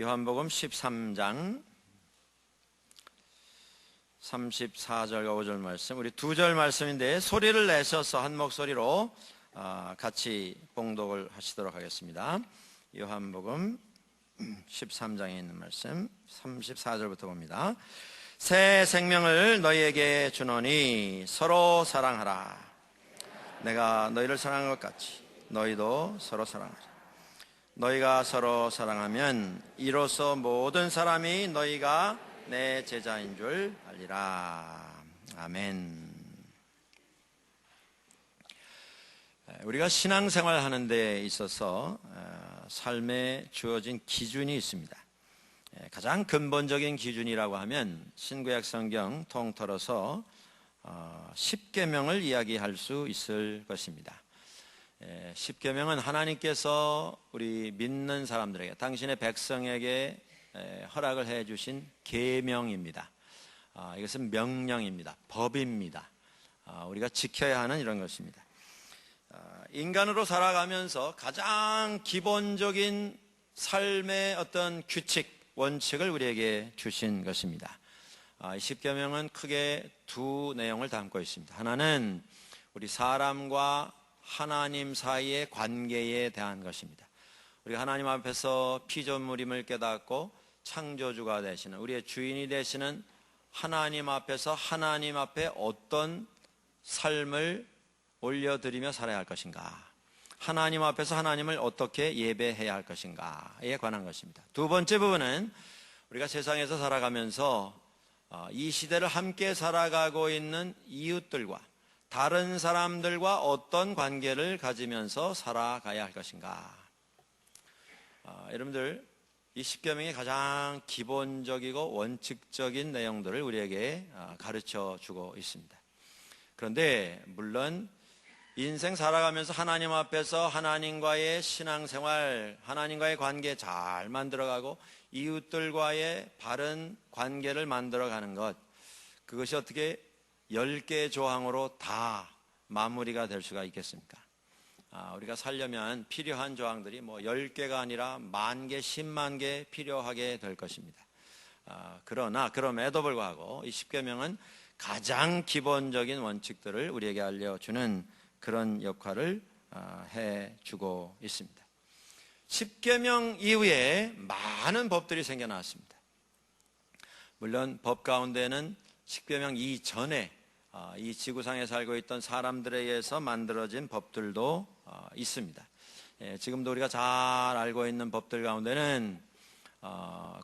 요한복음 13장 34절과 5절 말씀, 우리 두 절 말씀인데 소리를 내셔서 한 목소리로 같이 봉독을 하시도록 하겠습니다. 요한복음 13장에 있는 말씀 34절부터 봅니다. 새 생명을 너희에게 주노니 서로 사랑하라. 내가 너희를 사랑한 것 같이 너희도 서로 사랑하라. 너희가 서로 사랑하면 이로써 모든 사람이 너희가 내 제자인 줄 알리라. 아멘. 우리가 신앙생활 하는 데 있어서 삶에 주어진 기준이 있습니다. 가장 근본적인 기준이라고 하면 신구약 성경 통틀어서 10계명을 이야기할 수 있을 것입니다. 10계명은 하나님께서 우리 믿는 사람들에게, 당신의 백성에게 허락을 해 주신 계명입니다. 이것은 명령입니다. 법입니다. 우리가 지켜야 하는 이런 것입니다. 인간으로 살아가면서 가장 기본적인 삶의 어떤 규칙, 원칙을 우리에게 주신 것입니다. 10계명은 크게 두 내용을 담고 있습니다. 하나는 우리 사람과 하나님 사이의 관계에 대한 것입니다. 우리가 하나님 앞에서 피조물임을 깨닫고 창조주가 되시는, 우리의 주인이 되시는 하나님 앞에서 하나님 앞에 어떤 삶을 올려드리며 살아야 할 것인가, 하나님 앞에서 하나님을 어떻게 예배해야 할 것인가에 관한 것입니다. 두 번째 부분은 우리가 세상에서 살아가면서 이 시대를 함께 살아가고 있는 이웃들과 다른 사람들과 어떤 관계를 가지면서 살아가야 할 것인가. 여러분들, 이 10계명의 가장 기본적이고 원칙적인 내용들을 우리에게 가르쳐 주고 있습니다. 그런데 물론 인생 살아가면서 하나님 앞에서 하나님과의 신앙생활, 하나님과의 관계 잘 만들어가고 이웃들과의 바른 관계를 만들어가는 것, 그것이 어떻게 10개의 조항으로 다 마무리가 될 수가 있겠습니까? 우리가 살려면 필요한 조항들이 10개가 아니라 10,000개, 10만 개 필요하게 될 것입니다. 그러나 그럼에도 불구하고 이 10계명은 가장 기본적인 원칙들을 우리에게 알려주는 그런 역할을 해주고 있습니다. 10계명 이후에 많은 법들이 생겨났습니다. 물론 법 가운데는 10계명 이전에 이 지구상에 살고 있던 사람들에 의해서 만들어진 법들도 있습니다. 지금도 우리가 잘 알고 있는 법들 가운데는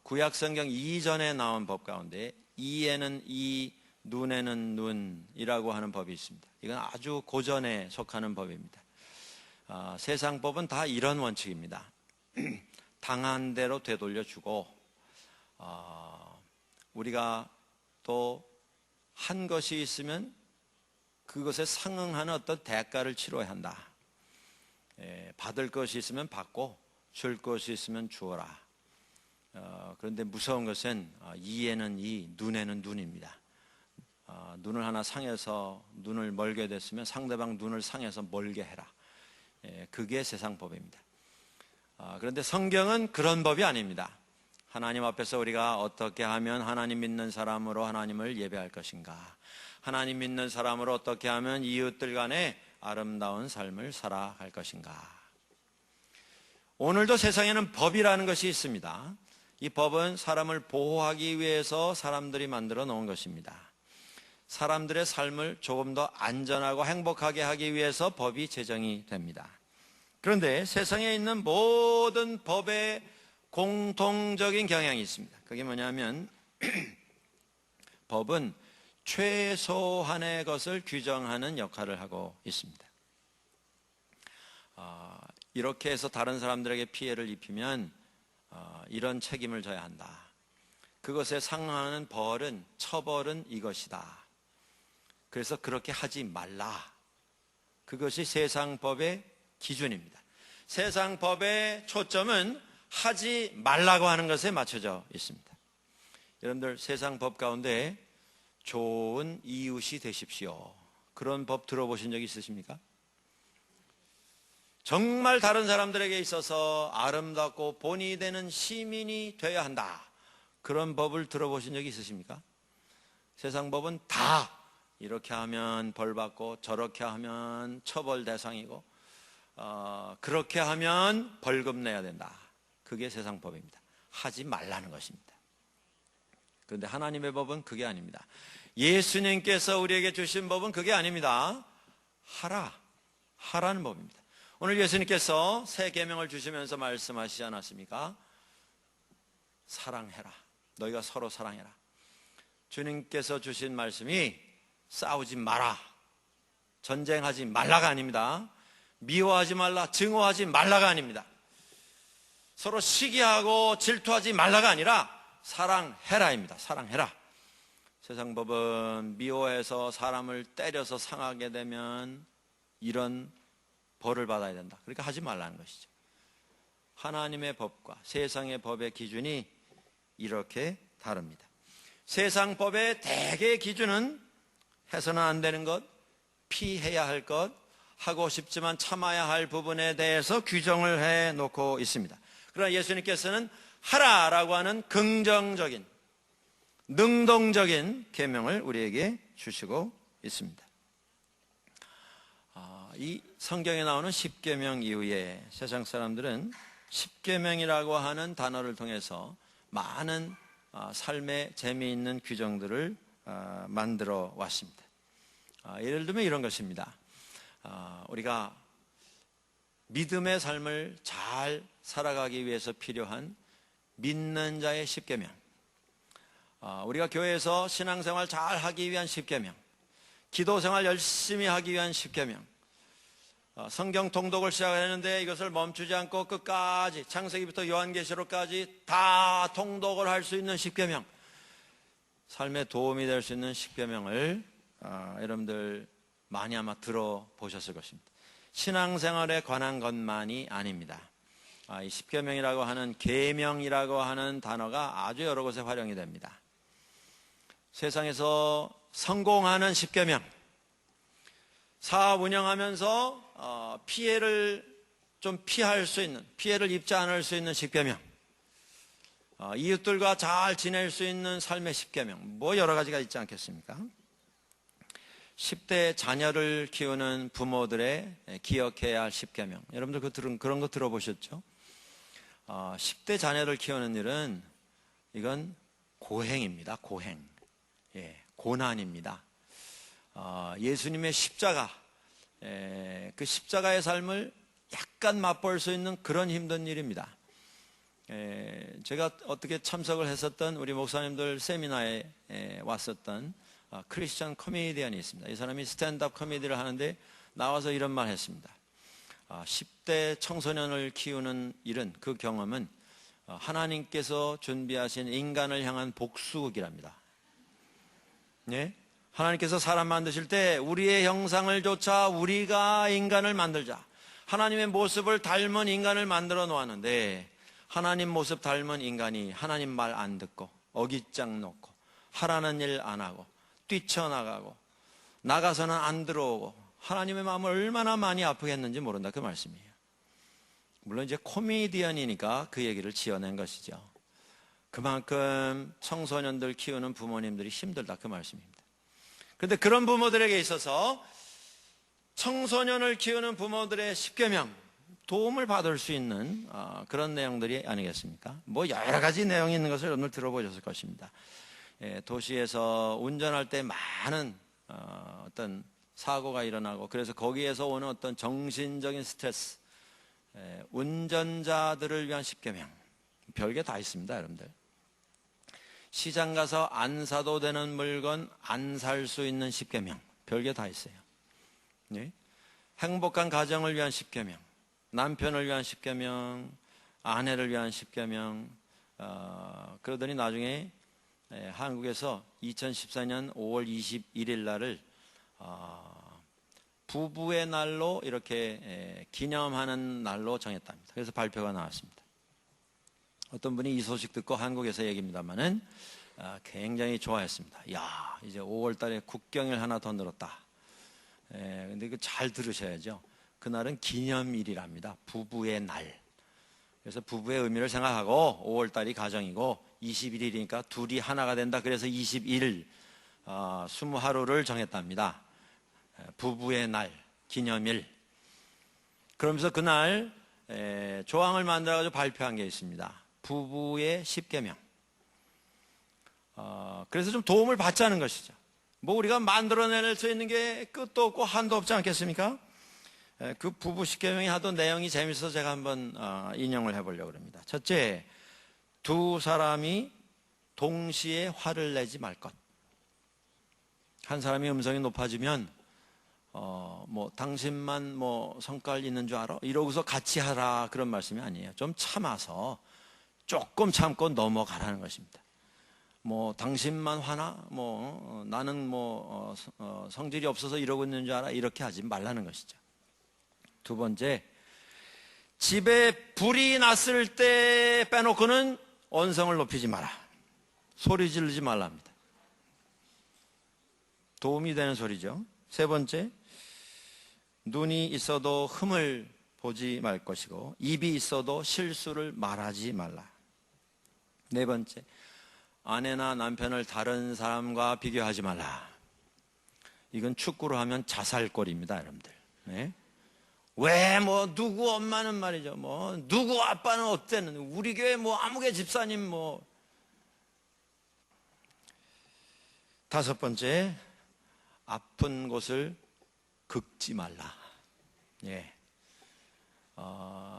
구약 성경 이전에 나온 법 가운데 이에는 이, 눈에는 눈이라고 하는 법이 있습니다. 이건 아주 고전에 속하는 법입니다. 세상 법은 다 이런 원칙입니다. 당한 대로 되돌려주고, 우리가 또 한 것이 있으면 그것에 상응하는 어떤 대가를 치러야 한다. 받을 것이 있으면 받고 줄 것이 있으면 주어라. 그런데 무서운 것은 이에는 이, 눈에는 눈입니다. 눈을 하나 상해서 눈을 멀게 됐으면 상대방 눈을 상해서 멀게 해라. 그게 세상 법입니다. 그런데 성경은 그런 법이 아닙니다. 하나님 앞에서 우리가 어떻게 하면 하나님 믿는 사람으로 하나님을 예배할 것인가, 하나님 믿는 사람으로 어떻게 하면 이웃들 간에 아름다운 삶을 살아갈 것인가. 오늘도 세상에는 법이라는 것이 있습니다. 이 법은 사람을 보호하기 위해서 사람들이 만들어 놓은 것입니다. 사람들의 삶을 조금 더 안전하고 행복하게 하기 위해서 법이 제정이 됩니다. 그런데 세상에 있는 모든 법의 공통적인 경향이 있습니다. 그게 뭐냐면 법은 최소한의 것을 규정하는 역할을 하고 있습니다. 이렇게 해서 다른 사람들에게 피해를 입히면 이런 책임을 져야 한다. 그것에 상응하는 벌은, 처벌은 이것이다. 그래서 그렇게 하지 말라. 그것이 세상법의 기준입니다. 세상법의 초점은 하지 말라고 하는 것에 맞춰져 있습니다. 여러분들, 세상법 가운데 좋은 이웃이 되십시오, 그런 법 들어보신 적 있으십니까? 정말 다른 사람들에게 있어서 아름답고 본이 되는 시민이 되어야 한다. 그런 법을 들어보신 적이 있으십니까? 세상 법은 다 이렇게 하면 벌 받고 저렇게 하면 처벌 대상이고 그렇게 하면 벌금 내야 된다. 그게 세상 법입니다. 하지 말라는 것입니다. 그런데 하나님의 법은 그게 아닙니다. 예수님께서 우리에게 주신 법은 그게 아닙니다. 하라는 법입니다. 오늘 예수님께서 새 계명을 주시면서 말씀하시지 않았습니까? 사랑해라. 너희가 서로 사랑해라. 주님께서 주신 말씀이 싸우지 마라, 전쟁하지 말라가 아닙니다. 미워하지 말라, 증오하지 말라가 아닙니다. 서로 시기하고 질투하지 말라가 아니라 사랑해라입니다. 사랑해라. 세상 법은 미워해서 사람을 때려서 상하게 되면 이런 벌을 받아야 된다. 그러니까 하지 말라는 것이죠. 하나님의 법과 세상의 법의 기준이 이렇게 다릅니다. 세상 법의 대개의 기준은 해서는 안 되는 것, 피해야 할 것, 하고 싶지만 참아야 할 부분에 대해서 규정을 해놓고 있습니다. 그러나 예수님께서는 하라라고 하는 긍정적인, 능동적인 계명을 우리에게 주시고 있습니다. 이 성경에 나오는 십계명 이후에 세상 사람들은 십계명이라고 하는 단어를 통해서 많은 삶의 재미있는 규정들을 만들어 왔습니다. 예를 들면 이런 것입니다. 우리가 믿음의 삶을 잘 살아가기 위해서 필요한 믿는 자의 십계명, 우리가 교회에서 신앙생활 잘 하기 위한 십계명, 기도생활 열심히 하기 위한 십계명, 성경 통독을 시작했는데 이것을 멈추지 않고 끝까지 창세기부터 요한계시록까지 다 통독을 할 수 있는 십계명, 삶에 도움이 될 수 있는 십계명을 여러분들 많이 아마 들어보셨을 것입니다. 신앙생활에 관한 것만이 아닙니다. 이 십계명이라고 하는 계명이라고 하는 단어가 아주 여러 곳에 활용이 됩니다. 세상에서 성공하는 십계명, 사업 운영하면서 피해를 좀 피할 수 있는, 피해를 입지 않을 수 있는 십계명, 이웃들과 잘 지낼 수 있는 삶의 십계명, 뭐 여러 가지가 있지 않겠습니까? 10대 자녀를 키우는 부모들의 기억해야 할 십계명, 여러분들 그런 거 들어보셨죠? 10대 자녀를 키우는 일은 이건 고행입니다. 고행, 고난입니다. 예수님의 십자가, 그 십자가의 삶을 약간 맛볼 수 있는 그런 힘든 일입니다. 제가 어떻게 참석을 했었던 우리 목사님들 세미나에 왔었던 크리스천 코미디언이 있습니다. 이 사람이 스탠드업 코미디를 하는데 나와서 이런 말 했습니다. 10대 청소년을 키우는 일은, 그 경험은 하나님께서 준비하신 인간을 향한 복수극이랍니다. 하나님께서 사람 만드실 때 우리의 형상을 좇아 우리가 인간을 만들자, 하나님의 모습을 닮은 인간을 만들어 놓았는데, 하나님 모습 닮은 인간이 하나님 말 안 듣고 어깃장 놓고 하라는 일 안 하고 뛰쳐나가고 나가서는 안 들어오고 하나님의 마음을 얼마나 많이 아프겠는지 모른다, 그 말씀이에요. 물론 이제 코미디언이니까 그 얘기를 지어낸 것이죠. 그만큼 청소년들 키우는 부모님들이 힘들다, 그 말씀입니다. 그런데 그런 부모들에게 있어서 청소년을 키우는 부모들의 십계명, 도움을 받을 수 있는 그런 내용들이 아니겠습니까? 뭐 여러 가지 내용이 있는 것을 오늘 들어보셨을 것입니다. 도시에서 운전할 때 많은 어떤 사고가 일어나고, 그래서 거기에서 오는 어떤 정신적인 스트레스, 운전자들을 위한 십계명, 별게 다 있습니다, 여러분들. 시장 가서 안 사도 되는 물건 안 살 수 있는 십계명, 별게 다 있어요. 행복한 가정을 위한 십계명, 남편을 위한 십계명, 아내를 위한 십계명. 그러더니 나중에 한국에서 2014년 5월 21일 날을 부부의 날로 이렇게 기념하는 날로 정했답니다. 그래서 발표가 나왔습니다. 어떤 분이 이 소식 듣고 한국에서 얘기입니다만은 굉장히 좋아했습니다. 야, 이제 5월 달에 국경일 하나 더 늘었다. 근데 그 잘 들으셔야죠. 그날은 기념일이랍니다. 부부의 날. 그래서 부부의 의미를 생각하고 5월달이 가정이고 21일이니까 둘이 하나가 된다. 그래서 21일 20하루를 정했답니다. 부부의 날, 기념일. 그러면서 그날 조항을 만들어가지고 발표한 게 있습니다. 부부의 10계명. 그래서 좀 도움을 받자는 것이죠. 뭐 우리가 만들어낼 수 있는 게 끝도 없고 한도 없지 않겠습니까? 그 부부 10계명이 하도 내용이 재밌어서 제가 한번 인용을 해보려고 합니다. 첫째, 두 사람이 동시에 화를 내지 말 것. 한 사람이 음성이 높아지면 뭐 당신만 뭐 성깔 있는 줄 알아? 이러고서 같이 하라 그런 말씀이 아니에요. 좀 참아서 조금 참고 넘어가라는 것입니다. 뭐 당신만 화나? 뭐 나는 뭐 성질이 없어서 이러고 있는 줄 알아? 이렇게 하지 말라는 것이죠. 두 번째, 집에 불이 났을 때 빼놓고는 언성을 높이지 마라. 소리 지르지 말랍니다. 도움이 되는 소리죠. 세 번째, 눈이 있어도 흠을 보지 말 것이고 입이 있어도 실수를 말하지 말라. 네 번째, 아내나 남편을 다른 사람과 비교하지 말라. 이건 축구로 하면 자살골입니다, 여러분들. 네? 왜 뭐 누구 엄마는 말이죠, 뭐 누구 아빠는 어때는 우리 교회 뭐 아무개 집사님 뭐. 다섯 번째, 아픈 곳을 긁지 말라. 예.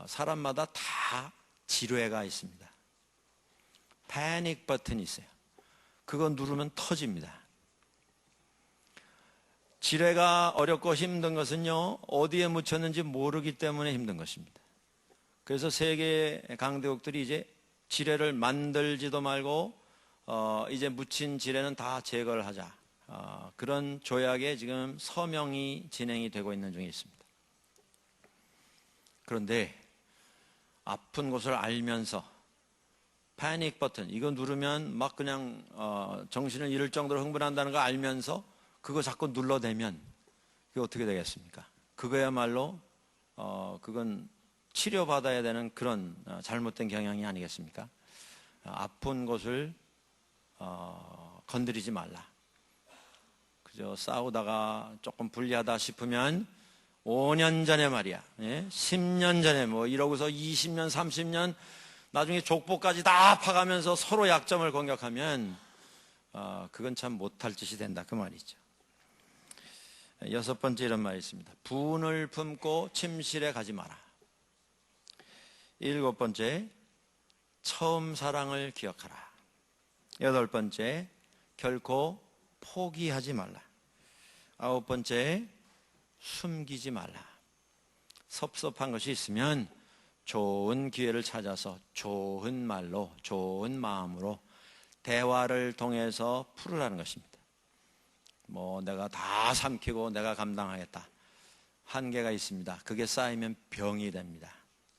사람마다 다 지뢰가 있습니다. 패닉 버튼이 있어요. 그거 누르면 터집니다. 지뢰가 어렵고 힘든 것은요, 어디에 묻혔는지 모르기 때문에 힘든 것입니다. 그래서 세계 강대국들이 이제 지뢰를 만들지도 말고 이제 묻힌 지뢰는 다 제거를 하자. 그런 조약에 지금 서명이 진행이 되고 있는 중에 있습니다. 그런데 아픈 곳을 알면서 패닉 버튼 이거 누르면 막 그냥 정신을 잃을 정도로 흥분한다는 걸 알면서 그거 자꾸 눌러대면 그게 어떻게 되겠습니까? 그거야말로 그건 치료받아야 되는 그런 잘못된 경향이 아니겠습니까? 아픈 곳을 건드리지 말라. 그저 싸우다가 조금 불리하다 싶으면 5년 전에 말이야, 10년 전에 뭐 이러고서 20년, 30년 나중에 족보까지 다 파가면서 서로 약점을 공격하면 그건 참 못할 짓이 된다 그 말이죠. 여섯 번째 이런 말이 있습니다. 분을 품고 침실에 가지 마라. 일곱 번째, 처음 사랑을 기억하라. 여덟 번째, 결코 포기하지 말라. 아홉 번째, 숨기지 말라. 섭섭한 것이 있으면 좋은 기회를 찾아서 좋은 말로, 좋은 마음으로 대화를 통해서 풀으라는 것입니다. 뭐 내가 다 삼키고 내가 감당하겠다. 한계가 있습니다. 그게 쌓이면 병이 됩니다.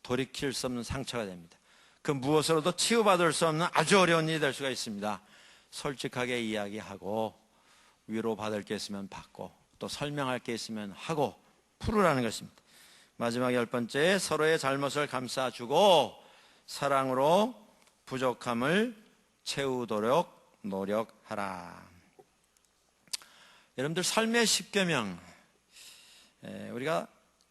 돌이킬 수 없는 상처가 됩니다. 그 무엇으로도 치유받을 수 없는 아주 어려운 일이 될 수가 있습니다. 솔직하게 이야기하고 위로받을 게 있으면 받고 또 설명할 게 있으면 하고 풀으라는 것입니다. 마지막 열 번째, 서로의 잘못을 감싸주고 사랑으로 부족함을 채우도록 노력하라. 여러분들 삶의 10계명 우리가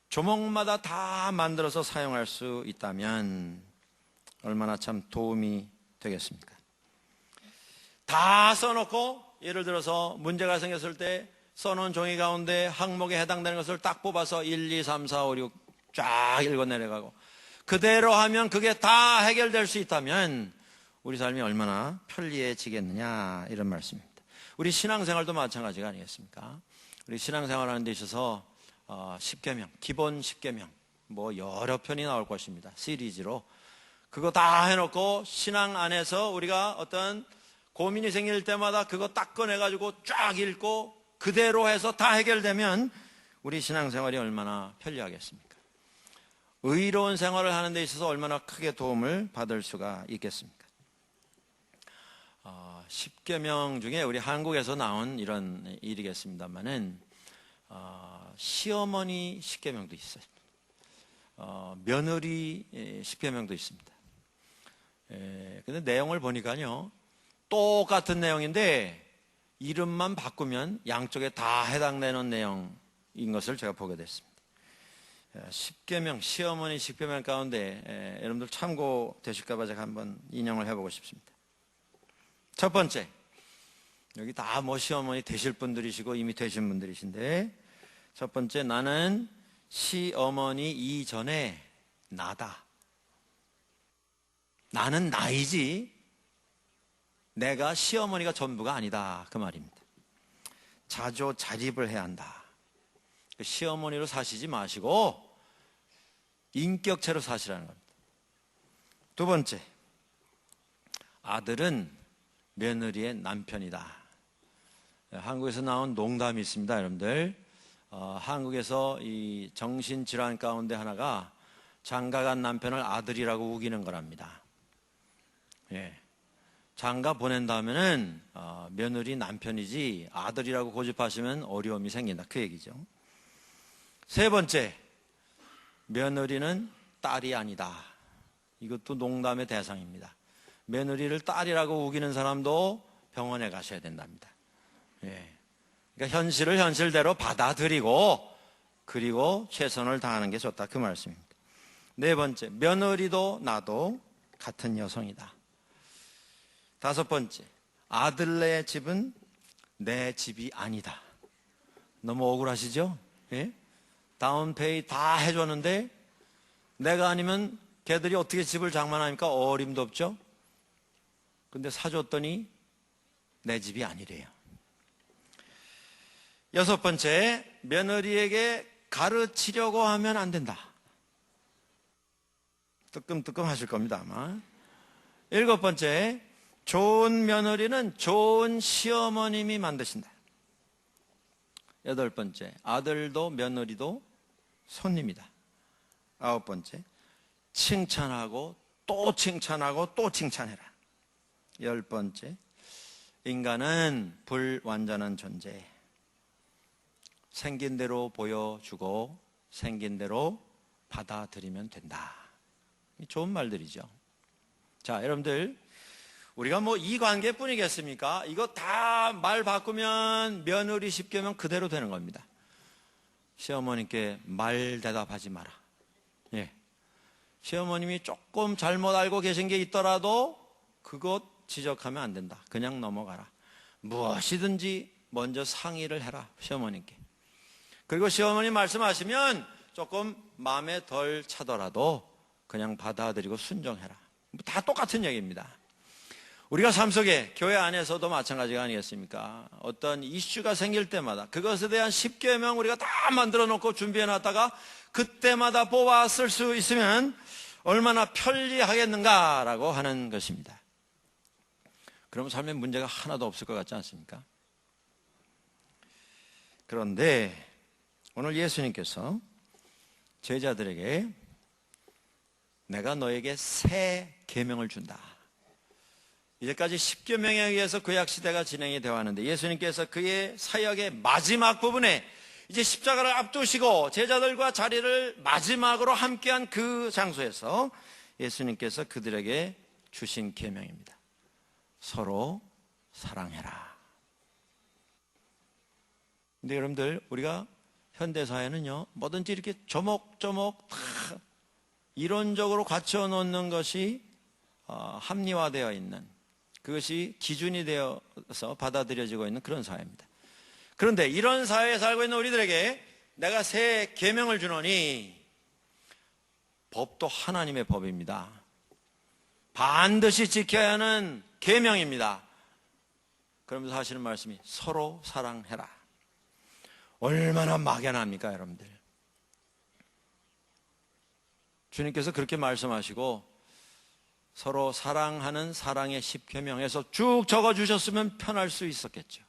조목마다 다 만들어서 사용할 수 있다면 얼마나 참 도움이 되겠습니까? 다 써놓고 예를 들어서 문제가 생겼을 때 써놓은 종이 가운데 항목에 해당되는 것을 딱 뽑아서 1, 2, 3, 4, 5, 6 쫙 읽어 내려가고 그대로 하면 그게 다 해결될 수 있다면 우리 삶이 얼마나 편리해지겠느냐 이런 말씀입니다. 우리 신앙생활도 마찬가지가 아니겠습니까? 우리 신앙생활하는 데 있어서 10계명, 기본 10계명 뭐 여러 편이 나올 것입니다. 시리즈로 그거 다 해놓고 신앙 안에서 우리가 어떤 고민이 생길 때마다 그거 딱 꺼내가지고 쫙 읽고 그대로 해서 다 해결되면 우리 신앙생활이 얼마나 편리하겠습니까? 의로운 생활을 하는 데 있어서 얼마나 크게 도움을 받을 수가 있겠습니까? 10계명 중에 우리 한국에서 나온 이런 일이겠습니다만은 시어머니 10계명도 있어요. 며느리 십계명도 있습니다. 근데 내용을 보니까요, 똑같은 내용인데 이름만 바꾸면 양쪽에 다 해당되는 내용인 것을 제가 보게 됐습니다. 십계명, 시어머니 십계명 가운데 여러분들 참고되실까 봐 제가 한번 인용을 해보고 싶습니다. 첫 번째, 여기 다 시어머니 되실 분들이시고 이미 되신 분들이신데, 첫 번째, 나는 시어머니 이전에 나다. 나는 나이지 내가 시어머니가 전부가 아니다, 그 말입니다. 자조자립을 해야 한다. 시어머니로 사시지 마시고 인격체로 사시라는 겁니다. 두 번째, 아들은 며느리의 남편이다. 한국에서 나온 농담이 있습니다, 여러분들. 한국에서 이 정신질환 가운데 하나가 장가간 남편을 아들이라고 우기는 거랍니다. 장가 보낸 다음에는 며느리 남편이지 아들이라고 고집하시면 어려움이 생긴다, 그 얘기죠. 세 번째, 며느리는 딸이 아니다. 이것도 농담의 대상입니다. 며느리를 딸이라고 우기는 사람도 병원에 가셔야 된답니다. 그러니까 현실을 현실대로 받아들이고 그리고 최선을 다하는 게 좋다, 그 말씀입니다. 네 번째, 며느리도 나도 같은 여성이다. 다섯 번째, 아들네 집은 내 집이 아니다. 너무 억울하시죠? 다운페이 다 해줬는데 내가 아니면 걔들이 어떻게 집을 장만합니까? 어림도 없죠? 근데 사줬더니 내 집이 아니래요. 여섯 번째, 며느리에게 가르치려고 하면 안 된다. 뜨끔뜨끔 하실 겁니다, 아마. 일곱 번째, 좋은 며느리는 좋은 시어머님이 만드신다. 여덟 번째, 아들도 며느리도 손님이다. 아홉 번째, 칭찬하고 또 칭찬하고 또 칭찬해라. 열 번째, 인간은 불완전한 존재. 생긴 대로 보여주고 생긴 대로 받아들이면 된다. 좋은 말들이죠. 자, 여러분들, 우리가 이 관계뿐이겠습니까? 이거 다 말 바꾸면 며느리 십계명 그대로 되는 겁니다. 시어머님께 말 대답하지 마라. 시어머님이 조금 잘못 알고 계신 게 있더라도 그것 지적하면 안 된다. 그냥 넘어가라. 무엇이든지 먼저 상의를 해라, 시어머님께. 그리고 시어머님 말씀하시면 조금 마음에 덜 차더라도 그냥 받아들이고 순종해라. 다 똑같은 얘기입니다. 우리가 삶 속에 교회 안에서도 마찬가지가 아니겠습니까? 어떤 이슈가 생길 때마다 그것에 대한 십계명 우리가 다 만들어 놓고 준비해 놨다가 그때마다 뽑아 쓸 수 있으면 얼마나 편리하겠는가라고 하는 것입니다. 그러면 삶에 문제가 하나도 없을 것 같지 않습니까? 그런데 오늘 예수님께서 제자들에게 내가 너에게 새 계명을 준다. 이제까지 십계명에 의해서 구약시대가 진행이 되어 왔는데 예수님께서 그의 사역의 마지막 부분에 이제 십자가를 앞두시고 제자들과 자리를 마지막으로 함께한 그 장소에서 예수님께서 그들에게 주신 계명입니다. 서로 사랑해라. 근데 여러분들, 우리가 현대사회는요, 뭐든지 이렇게 조목조목 다 이론적으로 갖춰 놓는 것이 합리화되어 있는, 그것이 기준이 되어서 받아들여지고 있는 그런 사회입니다. 그런데 이런 사회에 살고 있는 우리들에게 내가 새 계명을 주노니, 법도 하나님의 법입니다. 반드시 지켜야 하는 계명입니다. 그러면서 하시는 말씀이 서로 사랑해라. 얼마나 막연합니까, 여러분들? 주님께서 그렇게 말씀하시고 서로 사랑하는 사랑의 십계명에서 쭉 적어주셨으면 편할 수 있었겠죠.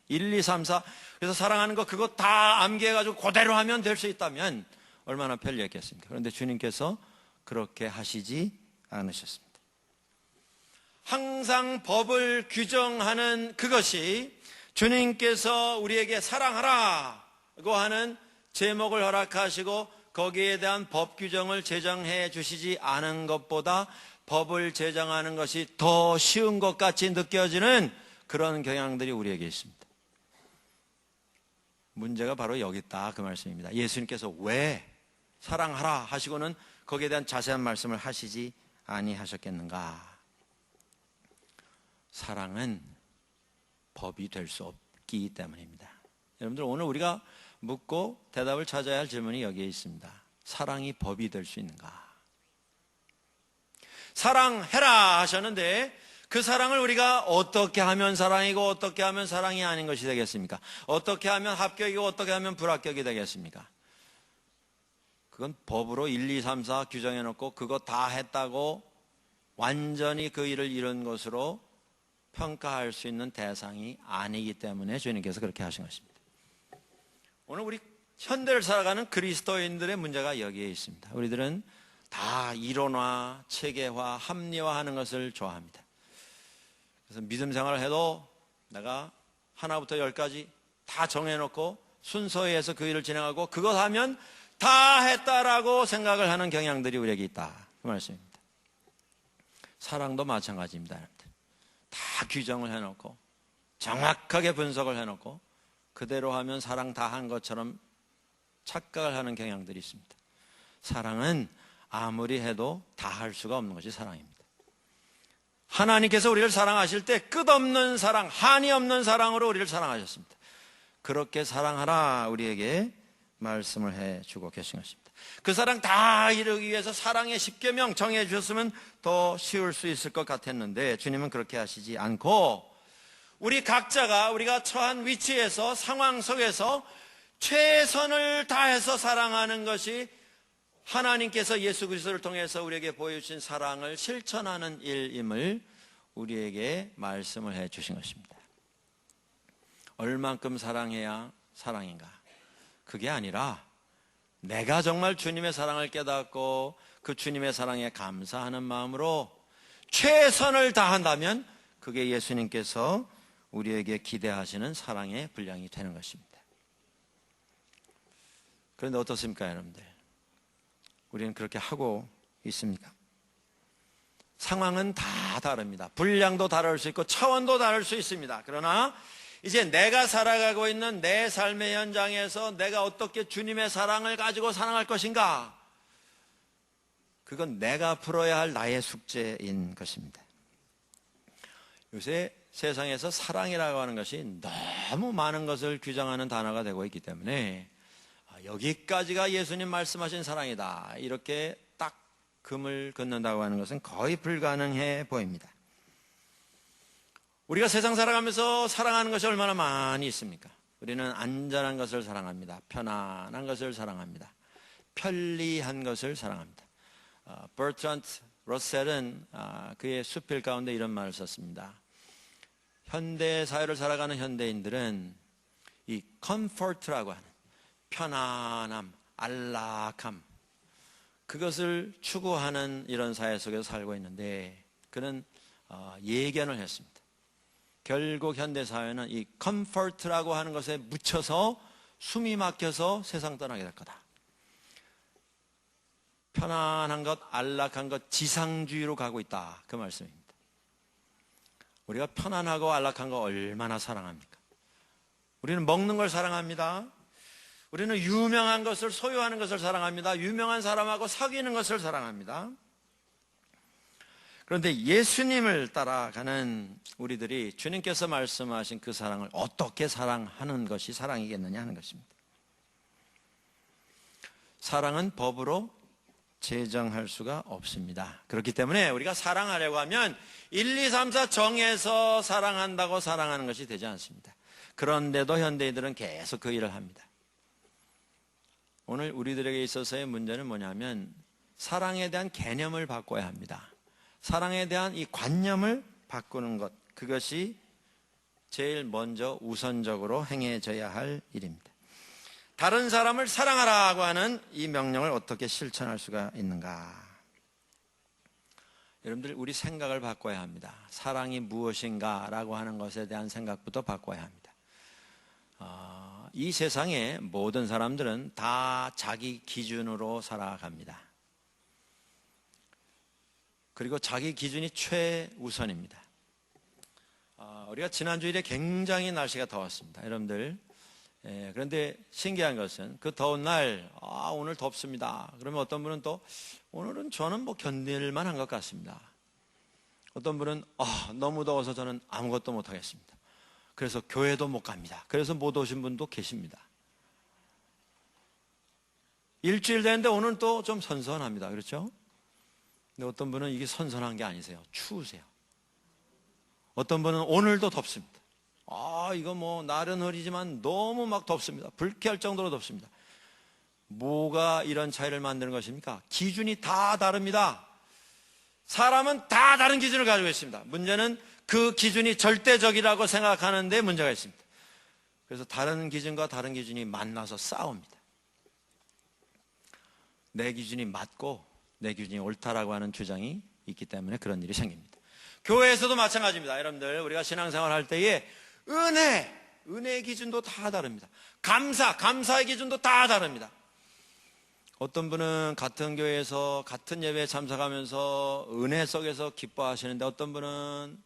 1, 2, 3, 4. 그래서 사랑하는 거 그거 다 암기해가지고 그대로 하면 될 수 있다면 얼마나 편리했겠습니까? 그런데 주님께서 그렇게 하시지 않으셨습니다. 항상 법을 규정하는 그것이 주님께서 우리에게 사랑하라고 하는 제목을 허락하시고 거기에 대한 법 규정을 제정해 주시지 않은 것보다 법을 제정하는 것이 더 쉬운 것 같이 느껴지는 그런 경향들이 우리에게 있습니다. 문제가 바로 여기 있다, 그 말씀입니다. 예수님께서 왜 사랑하라 하시고는 거기에 대한 자세한 말씀을 하시지 아니하셨겠는가? 사랑은 법이 될 수 없기 때문입니다. 여러분들, 오늘 우리가 묻고 대답을 찾아야 할 질문이 여기에 있습니다. 사랑이 법이 될 수 있는가? 사랑해라 하셨는데 그 사랑을 우리가 어떻게 하면 사랑이고 어떻게 하면 사랑이 아닌 것이 되겠습니까? 어떻게 하면 합격이고 어떻게 하면 불합격이 되겠습니까? 그건 법으로 1, 2, 3, 4 규정해 놓고 그거 다 했다고 완전히 그 일을 이룬 것으로 평가할 수 있는 대상이 아니기 때문에 주님께서 그렇게 하신 것입니다. 오늘 우리 현대를 살아가는 그리스도인들의 문제가 여기에 있습니다. 우리들은 다 이론화, 체계화, 합리화하는 것을 좋아합니다. 그래서 믿음 생활을 해도 내가 하나부터 열까지 다 정해놓고 순서에 의해서 그 일을 진행하고 그것 하면 다 했다라고 생각을 하는 경향들이 우리에게 있다, 그 말씀입니다. 사랑도 마찬가지입니다. 다 규정을 해놓고 정확하게 분석을 해놓고 그대로 하면 사랑 다 한 것처럼 착각을 하는 경향들이 있습니다. 사랑은 아무리 해도 다 할 수가 없는 것이 사랑입니다. 하나님께서 우리를 사랑하실 때 끝없는 사랑, 한이 없는 사랑으로 우리를 사랑하셨습니다. 그렇게 사랑하라 우리에게 말씀을 해주고 계신 것입니다. 그 사랑 다 이루기 위해서 사랑의 10계명 정해 주셨으면 더 쉬울 수 있을 것 같았는데 주님은 그렇게 하시지 않고 우리 각자가 우리가 처한 위치에서 상황 속에서 최선을 다해서 사랑하는 것이 하나님께서 예수 그리스도를 통해서 우리에게 보여주신 사랑을 실천하는 일임을 우리에게 말씀을 해 주신 것입니다. 얼만큼 사랑해야 사랑인가? 그게 아니라 내가 정말 주님의 사랑을 깨닫고 그 주님의 사랑에 감사하는 마음으로 최선을 다한다면 그게 예수님께서 우리에게 기대하시는 사랑의 분량이 되는 것입니다. 그런데 어떻습니까, 여러분들? 우리는 그렇게 하고 있습니까? 상황은 다 다릅니다. 분량도 다를 수 있고 차원도 다를 수 있습니다. 그러나 이제 내가 살아가고 있는 내 삶의 현장에서 내가 어떻게 주님의 사랑을 가지고 사랑할 것인가? 그건 내가 풀어야 할 나의 숙제인 것입니다. 요새 세상에서 사랑이라고 하는 것이 너무 많은 것을 규정하는 단어가 되고 있기 때문에 여기까지가 예수님 말씀하신 사랑이다, 이렇게 딱 금을 긋는다고 하는 것은 거의 불가능해 보입니다. 우리가 세상 살아가면서 사랑하는 것이 얼마나 많이 있습니까? 우리는 안전한 것을 사랑합니다. 편안한 것을 사랑합니다. 편리한 것을 사랑합니다. 버트란트 러셀은 그의 수필 가운데 이런 말을 썼습니다. 현대 사회를 살아가는 현대인들은 이 컴포트라고 하는 편안함, 안락함, 그것을 추구하는 이런 사회 속에서 살고 있는데 그는 예견을 했습니다. 결국 현대사회는 이 컴포트라고 하는 것에 묻혀서 숨이 막혀서 세상 떠나게 될 거다. 편안한 것, 안락한 것, 지상주의로 가고 있다, 그 말씀입니다. 우리가 편안하고 안락한 거 얼마나 사랑합니까? 우리는 먹는 걸 사랑합니다. 우리는 유명한 것을 소유하는 것을 사랑합니다. 유명한 사람하고 사귀는 것을 사랑합니다. 그런데 예수님을 따라가는 우리들이 주님께서 말씀하신 그 사랑을 어떻게 사랑하는 것이 사랑이겠느냐 하는 것입니다. 사랑은 법으로 제정할 수가 없습니다. 그렇기 때문에 우리가 사랑하려고 하면 1, 2, 3, 4 정해서 사랑한다고 사랑하는 것이 되지 않습니다. 그런데도 현대인들은 계속 그 일을 합니다. 오늘 우리들에게 있어서의 문제는 뭐냐면 사랑에 대한 개념을 바꿔야 합니다. 사랑에 대한 이 관념을 바꾸는 것, 그것이 제일 먼저 우선적으로 행해져야 할 일입니다. 다른 사람을 사랑하라고 하는 이 명령을 어떻게 실천할 수가 있는가? 여러분들, 우리 생각을 바꿔야 합니다. 사랑이 무엇인가라고 하는 것에 대한 생각부터 바꿔야 합니다. 이 세상의 모든 사람들은 다 자기 기준으로 살아갑니다. 그리고 자기 기준이 최우선입니다. 우리가 지난주일에 굉장히 날씨가 더웠습니다. 여러분들. 그런데 신기한 것은 그 더운 날, 오늘 덥습니다. 그러면 어떤 분은 또, 오늘은 저는 뭐 견딜만 한 것 같습니다. 어떤 분은, 너무 더워서 저는 아무것도 못 하겠습니다. 그래서 교회도 못 갑니다. 그래서 못 오신 분도 계십니다. 일주일 됐는데 오늘 또 좀 선선합니다. 그렇죠? 근데 어떤 분은 이게 선선한 게 아니세요. 추우세요. 어떤 분은 오늘도 덥습니다. 이거 뭐 날은 흐리지만 너무 막 덥습니다. 불쾌할 정도로 덥습니다. 뭐가 이런 차이를 만드는 것입니까? 기준이 다 다릅니다. 사람은 다 다른 기준을 가지고 있습니다. 문제는 그 기준이 절대적이라고 생각하는데 문제가 있습니다. 그래서 다른 기준과 다른 기준이 만나서 싸웁니다. 내 기준이 맞고 내 기준이 옳다라고 하는 주장이 있기 때문에 그런 일이 생깁니다. 교회에서도 마찬가지입니다. 여러분들, 우리가 신앙생활 할 때에 은혜의 기준도 다 다릅니다. 감사의 기준도 다 다릅니다. 어떤 분은 같은 교회에서 같은 예배에 참석하면서 은혜 속에서 기뻐하시는데 어떤 분은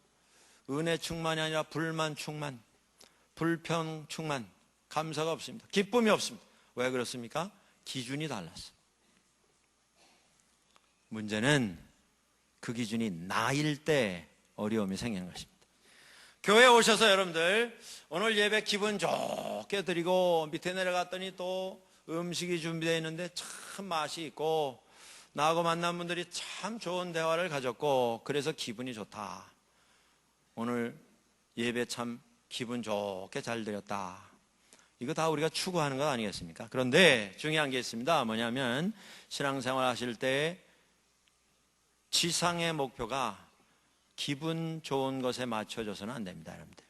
은혜 충만이 아니라 불만 충만, 불평 충만, 감사가 없습니다. 기쁨이 없습니다. 왜 그렇습니까? 기준이 달랐어. 문제는 그 기준이 나일 때 어려움이 생기는 것입니다. 교회에 오셔서 여러분들 오늘 예배 기분 좋게 드리고 밑에 내려갔더니 또 음식이 준비되어 있는데 참 맛이 있고 나하고 만난 분들이 참 좋은 대화를 가졌고 그래서 기분이 좋다. 오늘 예배 참 기분 좋게 잘 드렸다. 이거 다 우리가 추구하는 것 아니겠습니까? 그런데 중요한 게 있습니다. 뭐냐면 신앙생활 하실 때 지상의 목표가 기분 좋은 것에 맞춰져서는 안 됩니다, 여러분들.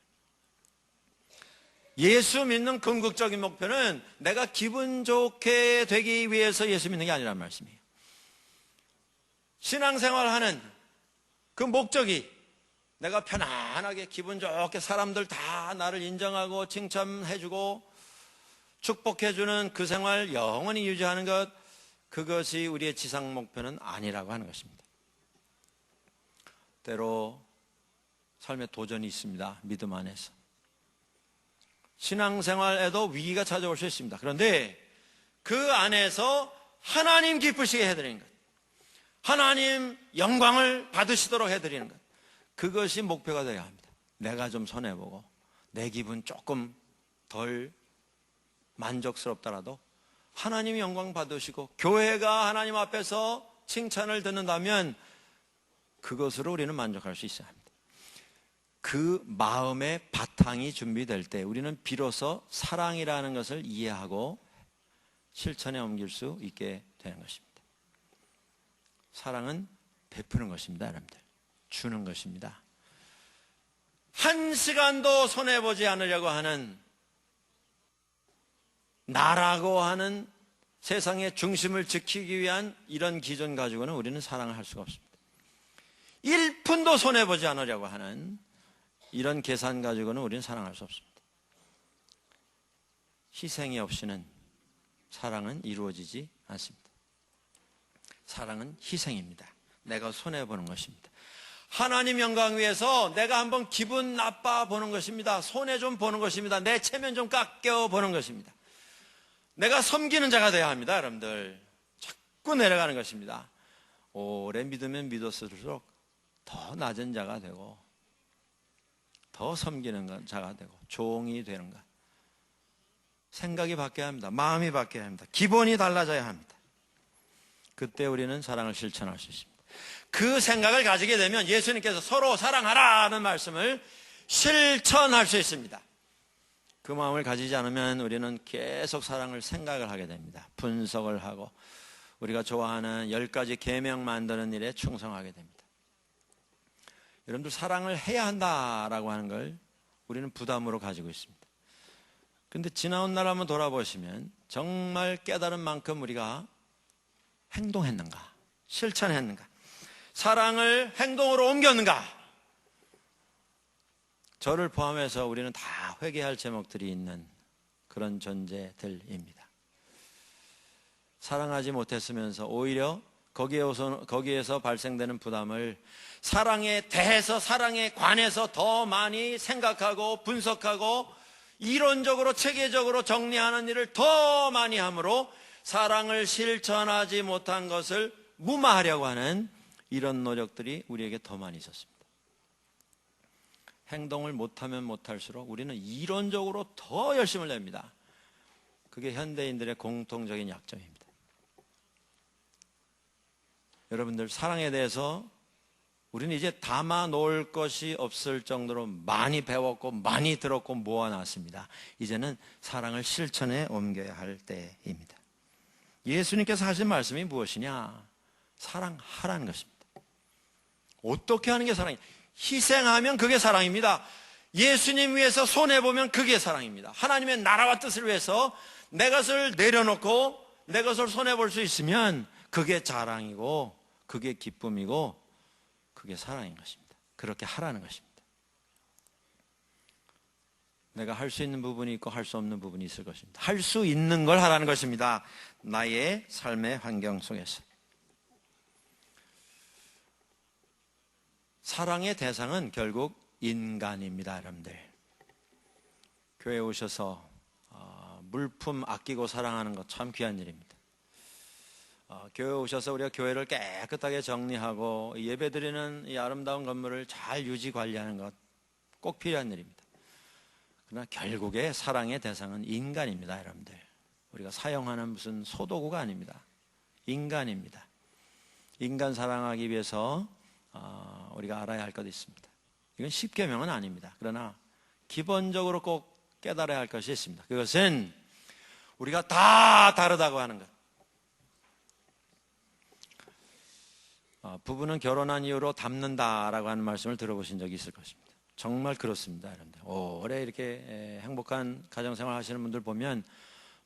예수 믿는 궁극적인 목표는 내가 기분 좋게 되기 위해서 예수 믿는 게 아니란 말씀이에요. 신앙생활하는 그 목적이 내가 편안하게 기분 좋게 사람들 다 나를 인정하고 칭찬해주고 축복해주는 그 생활 영원히 유지하는 것, 그것이 우리의 지상 목표는 아니라고 하는 것입니다. 때로 삶에 도전이 있습니다. 믿음 안에서. 신앙생활에도 위기가 찾아올 수 있습니다. 그런데 그 안에서 하나님 기쁘시게 해드리는 것, 하나님 영광을 받으시도록 해드리는 것, 그것이 목표가 되어야 합니다. 내가 좀 손해보고 내 기분 조금 덜 만족스럽더라도 하나님이 영광 받으시고 교회가 하나님 앞에서 칭찬을 듣는다면 그것으로 우리는 만족할 수 있어야 합니다. 그 마음의 바탕이 준비될 때 우리는 비로소 사랑이라는 것을 이해하고 실천에 옮길 수 있게 되는 것입니다. 사랑은 베푸는 것입니다, 여러분들. 주는 것입니다. 한 시간도 손해보지 않으려고 하는 나라고 하는 세상의 중심을 지키기 위한 이런 기준 가지고는 우리는 사랑을 할 수가 없습니다. 1푼도 손해보지 않으려고 하는 이런 계산 가지고는 우리는 사랑할 수 없습니다. 희생이 없이는 사랑은 이루어지지 않습니다. 사랑은 희생입니다. 내가 손해보는 것입니다. 하나님 영광 위해서 내가 한번 기분 나빠 보는 것입니다. 손해 좀 보는 것입니다. 내 체면 좀 깎여 보는 것입니다. 내가 섬기는 자가 되어야 합니다, 여러분들. 자꾸 내려가는 것입니다. 오래 믿으면 믿었을수록 더 낮은 자가 되고 더 섬기는 자가 되고 종이 되는 것. 생각이 바뀌어야 합니다. 마음이 바뀌어야 합니다. 기본이 달라져야 합니다. 그때 우리는 사랑을 실천할 수 있습니다. 그 생각을 가지게 되면 예수님께서 서로 사랑하라는 말씀을 실천할 수 있습니다. 그 마음을 가지지 않으면 우리는 계속 사랑을 생각을 하게 됩니다. 분석을 하고 우리가 좋아하는 10가지 계명 만드는 일에 충성하게 됩니다. 여러분들 사랑을 해야 한다라고 하는 걸 우리는 부담으로 가지고 있습니다. 그런데 지나온 날 한번 돌아보시면 정말 깨달은 만큼 우리가 행동했는가, 실천했는가, 사랑을 행동으로 옮겼는가, 저를 포함해서 우리는 다 회개할 제목들이 있는 그런 존재들입니다. 사랑하지 못했으면서 오히려 거기에서 발생되는 부담을 사랑에 대해서, 사랑에 관해서 더 많이 생각하고 분석하고 이론적으로 체계적으로 정리하는 일을 더 많이 함으로 사랑을 실천하지 못한 것을 무마하려고 하는 이런 노력들이 우리에게 더 많이 있었습니다. 행동을 못하면 못할수록 우리는 이론적으로 더 열심을 냅니다. 그게 현대인들의 공통적인 약점입니다. 여러분들, 사랑에 대해서 우리는 이제 담아 놓을 것이 없을 정도로 많이 배웠고 많이 들었고 모아놨습니다. 이제는 사랑을 실천에 옮겨야 할 때입니다. 예수님께서 하신 말씀이 무엇이냐? 사랑하라는 것입니다. 어떻게 하는 게 사랑이냐? 희생하면 그게 사랑입니다. 예수님 위해서 손해보면 그게 사랑입니다. 하나님의 나라와 뜻을 위해서 내 것을 내려놓고 내 것을 손해볼 수 있으면 그게 자랑이고 그게 기쁨이고 그게 사랑인 것입니다. 그렇게 하라는 것입니다. 내가 할 수 있는 부분이 있고 할 수 없는 부분이 있을 것입니다. 할 수 있는 걸 하라는 것입니다. 나의 삶의 환경 속에서. 사랑의 대상은 결국 인간입니다, 여러분들. 교회에 오셔서 물품 아끼고 사랑하는 것 참 귀한 일입니다. 교회에 오셔서 우리가 교회를 깨끗하게 정리하고 예배드리는 이 아름다운 건물을 잘 유지 관리하는 것 꼭 필요한 일입니다. 그러나 결국에 사랑의 대상은 인간입니다, 여러분들. 우리가 사용하는 무슨 소도구가 아닙니다. 인간입니다. 인간 사랑하기 위해서 우리가 알아야 할 것이 있습니다. 이건 십계명은 아닙니다. 그러나 기본적으로 꼭 깨달아야 할 것이 있습니다. 그것은 우리가 다 다르다고 하는 것. 부부는 결혼한 이후로 닮는다라고 하는 말씀을 들어보신 적이 있을 것입니다. 정말 그렇습니다, 여러분들. 오래 이렇게 행복한 가정생활 하시는 분들 보면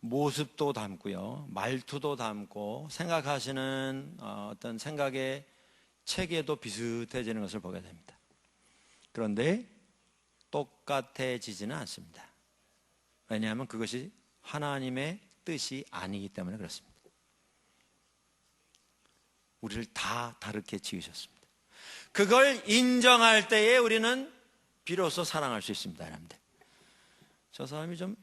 모습도 닮고요, 말투도 닮고 생각하시는 어떤 생각의 체계도 비슷해지는 것을 보게 됩니다. 그런데 똑같아지지는 않습니다. 왜냐하면 그것이 하나님의 뜻이 아니기 때문에 그렇습니다. 우리를 다 다르게 지으셨습니다. 그걸 인정할 때에 우리는 비로소 사랑할 수 있습니다, 여러분들. 저 사람이 좀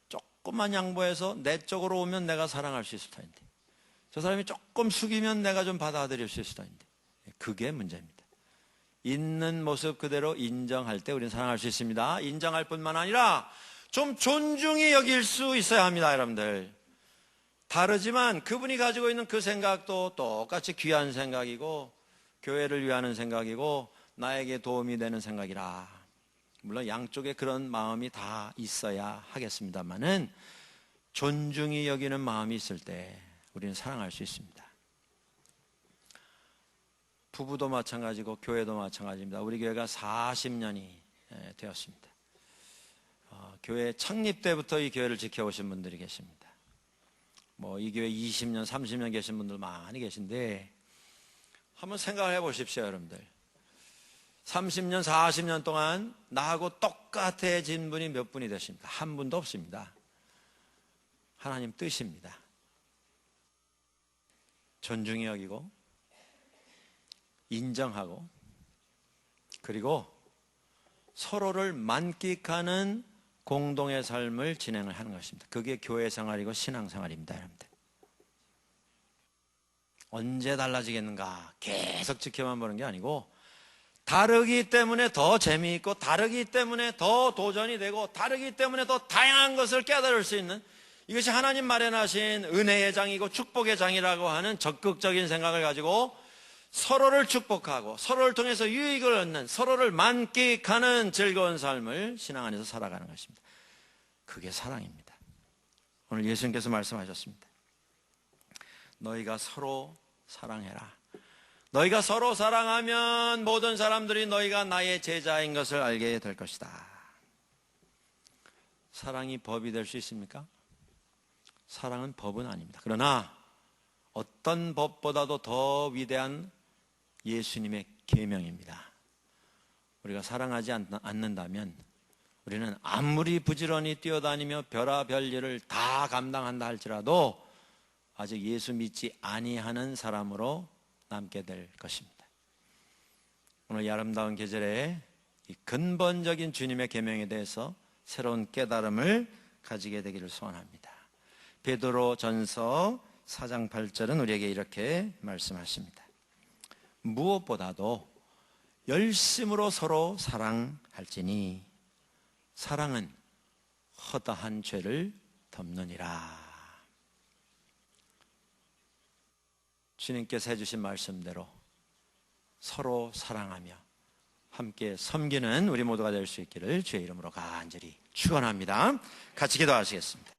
조금만 양보해서 내 쪽으로 오면 내가 사랑할 수 있을 터인데, 저 사람이 조금 숙이면 내가 좀 받아들일 수 있을 터인데, 그게 문제입니다. 있는 모습 그대로 인정할 때 우리는 사랑할 수 있습니다. 인정할 뿐만 아니라 좀 존중히 여길 수 있어야 합니다, 여러분들. 다르지만 그분이 가지고 있는 그 생각도 똑같이 귀한 생각이고 교회를 위하는 생각이고 나에게 도움이 되는 생각이라. 물론 양쪽에 그런 마음이 다 있어야 하겠습니다만은 존중히 여기는 마음이 있을 때 우리는 사랑할 수 있습니다. 부부도 마찬가지고 교회도 마찬가지입니다. 우리 교회가 40년이 되었습니다. 교회 창립 때부터 이 교회를 지켜오신 분들이 계십니다. 이 교회 20년, 30년 계신 분들 많이 계신데 한번 생각을 해보십시오, 여러분들. 30년, 40년 동안 나하고 똑같아진 분이 몇 분이 되십니까? 한 분도 없습니다. 하나님 뜻입니다. 존중히 여기고 인정하고 그리고 서로를 만끽하는 공동의 삶을 진행을 하는 것입니다. 그게 교회 생활이고 신앙 생활입니다, 여러분들. 언제 달라지겠는가 계속 지켜만 보는 게 아니고 다르기 때문에 더 재미있고 다르기 때문에 더 도전이 되고 다르기 때문에 더 다양한 것을 깨달을 수 있는, 이것이 하나님 마련하신 은혜의 장이고 축복의 장이라고 하는 적극적인 생각을 가지고 서로를 축복하고 서로를 통해서 유익을 얻는, 서로를 만끽하는 즐거운 삶을 신앙 안에서 살아가는 것입니다. 그게 사랑입니다. 오늘 예수님께서 말씀하셨습니다. 너희가 서로 사랑해라. 너희가 서로 사랑하면 모든 사람들이 너희가 나의 제자인 것을 알게 될 것이다. 사랑이 법이 될 수 있습니까? 사랑은 법은 아닙니다. 그러나 어떤 법보다도 더 위대한 예수님의 계명입니다. 우리가 사랑하지 않는다면 우리는 아무리 부지런히 뛰어다니며 별의별 일을 다 감당한다 할지라도 아직 예수 믿지 아니하는 사람으로 남게 될 것입니다. 오늘 이 아름다운 계절에 이 근본적인 주님의 계명에 대해서 새로운 깨달음을 가지게 되기를 소원합니다. 베드로 전서 4장 8절은 우리에게 이렇게 말씀하십니다. 무엇보다도 열심으로 서로 사랑할지니 사랑은 허다한 죄를 덮느니라. 주님께서 해주신 말씀대로 서로 사랑하며 함께 섬기는 우리 모두가 될 수 있기를 주의 이름으로 간절히 축원합니다. 같이 기도하시겠습니다.